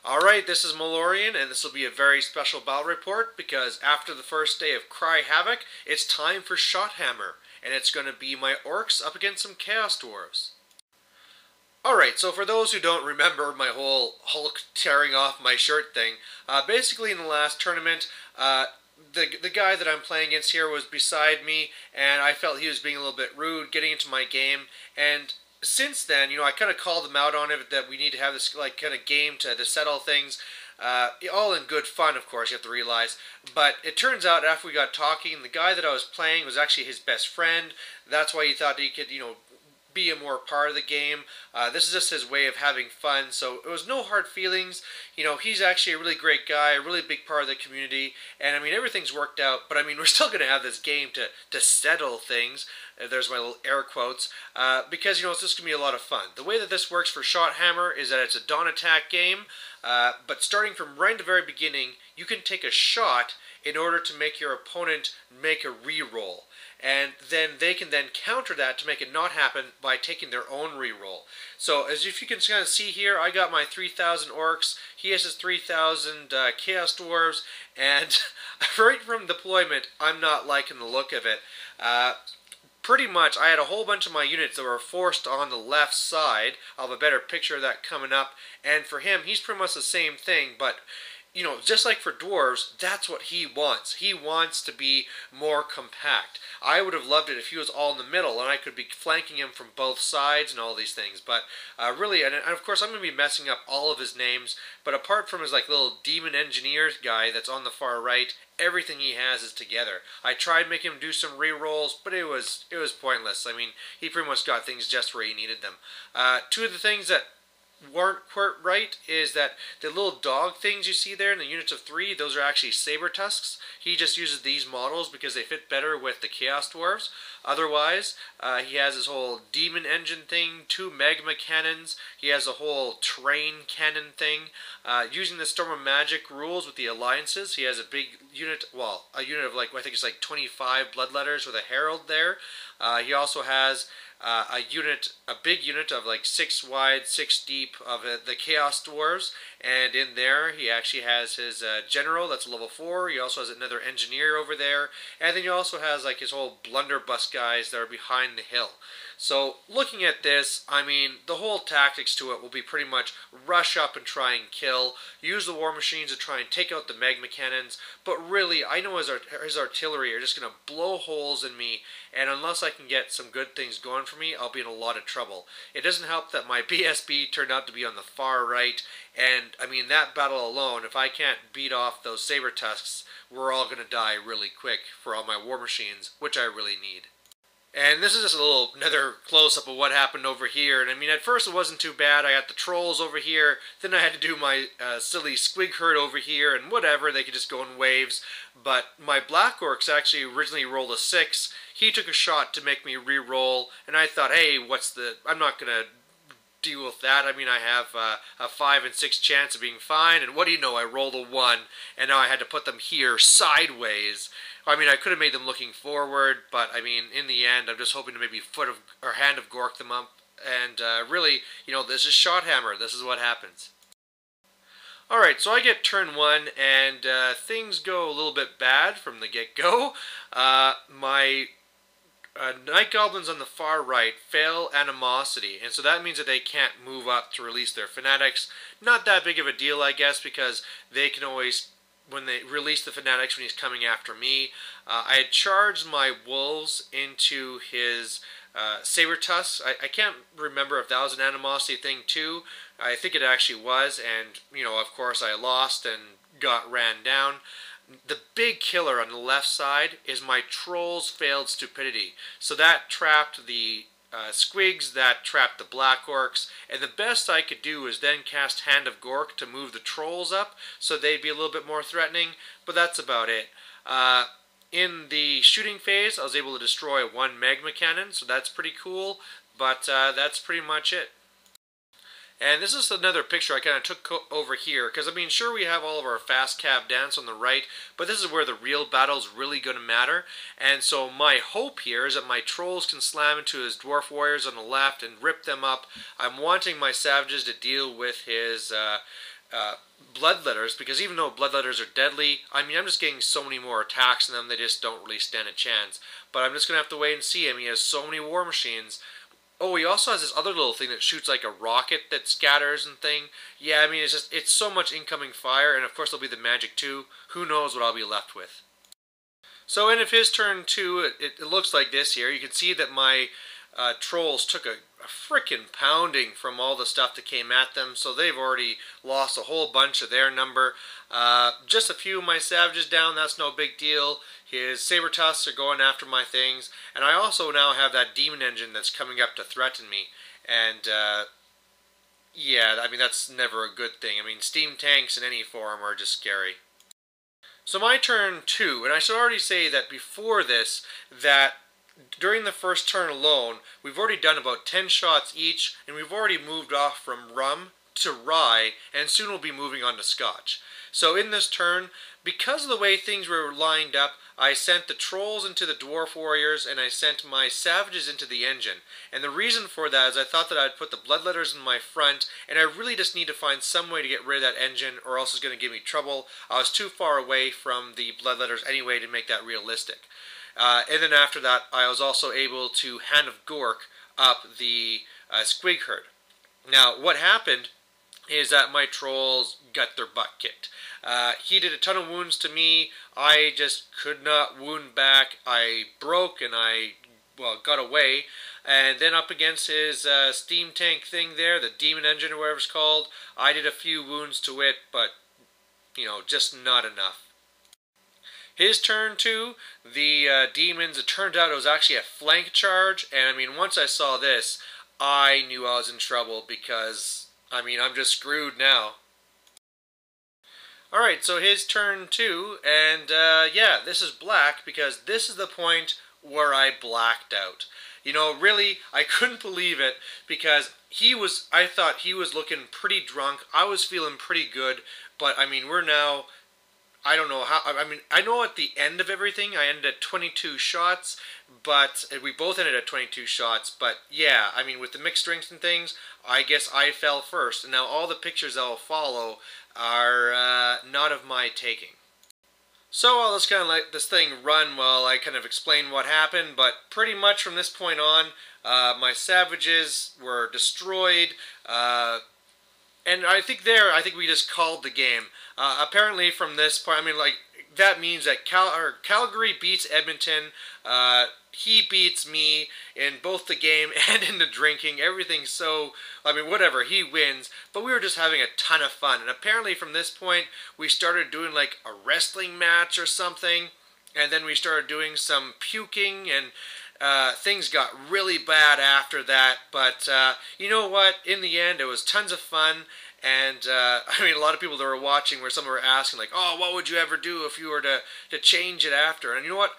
Alright, this is Malorian, and this will be a very special battle report because after the first day of Cry Havoc, it's time for Shothammer, and it's going to be my Orcs up against some Chaos Dwarfs. Alright, so for those who don't remember my whole Hulk tearing off my shirt thing, basically in the last tournament, the guy that I'm playing against here was beside me, and I felt he was being a little bit rude, getting into my game, and since then, I kind of called him out on it, that we need to have this kind of game to settle things. All in good fun, of course, you have to realize. But it turns out after we got talking, the guy that I was playing was actually his best friend. That's why he thought he could, be a more part of the game. This is just his way of having fun, so it was no hard feelings. He's actually a really great guy, a really big part of the community, and everything's worked out, but we're still going to have this game to settle things. There's my little air quotes, because it's just going to be a lot of fun. The way that this works for Shothammer is that it's a dawn attack game, but starting from right at the very beginning, you can take a shot in order to make your opponent make a reroll. And then they can then counter that to make it not happen by taking their own reroll. So as if you can kind of see here, I got my 3,000 Orcs, he has his 3,000 Chaos Dwarves, and right from deployment, I'm not liking the look of it. Pretty much, I had a whole bunch of my units that were forced on the left side. I'll have a better picture of that coming up. And for him, he's pretty much the same thing, but just like for dwarves, that's what he wants. He wants to be more compact. I would have loved it if he was all in the middle and I could be flanking him from both sides and all these things. But really, and of course I'm going to be messing up all of his names, but apart from his little demon engineer guy that's on the far right, everything he has is together. I tried making him do some rerolls, but it was pointless. He pretty much got things just where he needed them. Two of the things that weren't quite right is that the little dog things you see there in the units of 3, those are actually saber tusks. He just uses these models because they fit better with the Chaos Dwarves. Otherwise, he has his whole demon engine thing, 2 magma cannons, he has a whole train cannon thing. Using the Storm of Magic rules with the alliances, he has a big unit, a unit of I think it's 25 bloodletters with a herald there. He also has a big unit of 6 wide, 6 deep of the Chaos Dwarves, and in there he actually has his general, that's level 4, he also has another engineer over there, and then he also has his whole blunderbuss guys that are behind the hill. So looking at this, the whole tactics to it will be pretty much rush up and try and kill, use the war machines to try and take out the magma cannons, but really I know his artillery are just going to blow holes in me, and unless I can get some good things going for me, I'll be in a lot of trouble. It doesn't help that my BSB turned out to be on the far right, and that battle alone, if I can't beat off those saber tusks, we're all going to die really quick for all my war machines, which I really need. And this is just another close-up of what happened over here. And at first it wasn't too bad. I got the trolls over here. Then I had to do my silly squig herd over here. And whatever, they could just go in waves. But my Black Orcs actually originally rolled a 6. He took a shot to make me re-roll. And I thought, hey, I'm not going to deal with that. I have a 5 and 6 chance of being fine. And what do you know, I rolled a 1. And now I had to put them here sideways. I could have made them looking forward, but in the end, I'm just hoping to maybe hand of Gork them up. And really, this is Shothammer. This is what happens. Alright, so I get turn 1, and things go a little bit bad from the get-go. My Night Goblins on the far right fail Animosity, and so that means that they can't move up to release their Fanatics. Not that big of a deal, I guess, because they can always, when they release the Fanatics when he's coming after me. I had charged my Wolves into his Saber Tusks. I can't remember if that was an Animosity thing too. I think it actually was, and of course I lost and got ran down. The big killer on the left side is my Trolls failed Stupidity. So that trapped the squigs, that trapped the Black Orcs, and the best I could do is then cast Hand of Gork to move the Trolls up, so they'd be a little bit more threatening, but that's about it. In the shooting phase, I was able to destroy 1 magma cannon, so that's pretty cool, but that's pretty much it. And this is another picture I kind of took over here, because sure we have all of our fast cav dance on the right, but this is where the real battle's really going to matter. And so my hope here is that my trolls can slam into his dwarf warriors on the left and rip them up. I'm wanting my savages to deal with his bloodletters, because even though bloodletters are deadly, I mean, I'm just getting so many more attacks than them, they just don't really stand a chance. But I'm just going to have to wait and see. I mean, he has so many war machines. Oh, he also has this other little thing that shoots like a rocket that scatters and thing. Yeah, I mean, it's so much incoming fire, and of course there'll be the magic too. Who knows what I'll be left with. So end of his turn 2, it looks like this here. You can see that my trolls took a frickin' pounding from all the stuff that came at them, so they've already lost a whole bunch of their number. Just a few of my savages down, that's no big deal. His saber tusks are going after my things, and I also now have that demon engine that's coming up to threaten me. And yeah, I mean, that's never a good thing. I mean, steam tanks in any form are just scary. So my turn 2, and I should already say that before this, that during the first turn alone, we've already done about 10 shots each, and we've already moved off from rum to rye, and soon we'll be moving on to scotch. So in this turn, because of the way things were lined up, I sent the trolls into the dwarf warriors, and I sent my savages into the engine. And the reason for that is I thought that I'd put the bloodletters in my front, and I really just need to find some way to get rid of that engine, or else it's going to give me trouble. I was too far away from the bloodletters anyway to make that realistic. And then after that, I was also able to Hand of Gork up the squig herd. Now, what happened is that my trolls got their butt kicked. He did a ton of wounds to me. I just could not wound back. I broke and I, well, got away. And then up against his steam tank thing there, the demon engine or whatever it's called, I did a few wounds to it, but, you know, just not enough. His turn 2, the demons, it turned out it was actually a flank charge, and I mean, once I saw this, I knew I was in trouble because, I mean, I'm just screwed now. Alright, so his turn 2, and yeah, this is black because this is the point where I blacked out. You know, really, I couldn't believe it because I thought he was looking pretty drunk, I was feeling pretty good, but I mean, we're now, I don't know how, I mean, I know at the end of everything, I ended at 22 shots, but we both ended at 22 shots, but yeah, I mean, with the mixed drinks and things, I guess I fell first, and now all the pictures that will follow are not of my taking. So I'll just kind of let this thing run while I kind of explain what happened, but pretty much from this point on, my savages were destroyed, and I think we just called the game. Apparently from this point, I mean, like, that means that Calgary beats Edmonton, he beats me in both the game and in the drinking, everything's so, I mean, whatever, he wins, but we were just having a ton of fun, and apparently from this point, we started doing like a wrestling match or something, and then we started doing some puking, and things got really bad after that, but you know what, in the end, it was tons of fun. And, I mean, a lot of people that were watching where some were asking, like, oh, what would you ever do if you were to change it after? And you know what?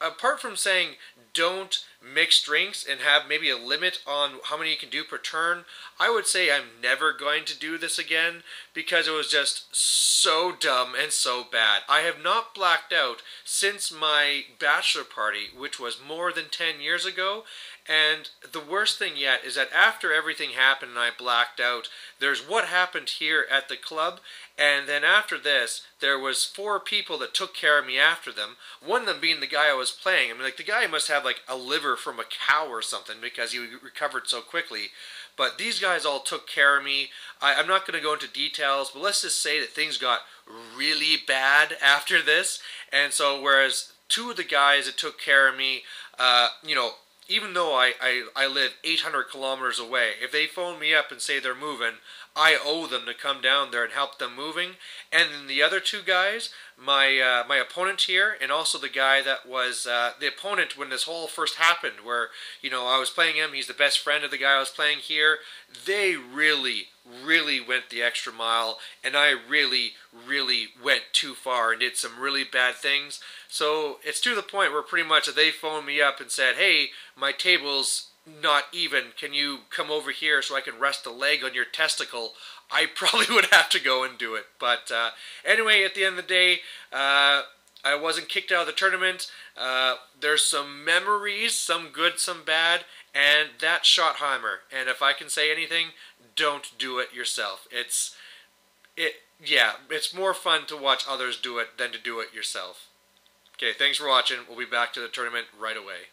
Apart from saying don't mix drinks and have maybe a limit on how many you can do per turn, I would say I'm never going to do this again because it was just so dumb and so bad. I have not blacked out since my bachelor party, which was more than 10 years ago. And the worst thing yet is that after everything happened and I blacked out, there's what happened here at the club, and then after this, there was 4 people that took care of me after them, one of them being the guy I was playing. I mean, like, the guy must have, like, a liver from a cow or something because he recovered so quickly. But these guys all took care of me. I'm not going to go into details, but let's just say that things got really bad after this. And so whereas 2 of the guys that took care of me, you know, even though I live 800 kilometers away, if they phone me up and say they're moving, I owe them to come down there and help them moving. And then the other 2 guys, my opponent here, and also the guy that was the opponent when this whole first happened, where, you know, I was playing him, he's the best friend of the guy I was playing here, they really went the extra mile, and I really went too far and did some really bad things. So it's to the point where pretty much they phoned me up and said, hey, my table's not even, can you come over here so I can rest a leg on your testicle? I probably would have to go and do it. But anyway, at the end of the day, I wasn't kicked out of the tournament. There's some memories, some good, some bad, and that Shothammer. And if I can say anything, don't do it yourself. Yeah, it's more fun to watch others do it than to do it yourself. Okay, thanks for watching. We'll be back to the tournament right away.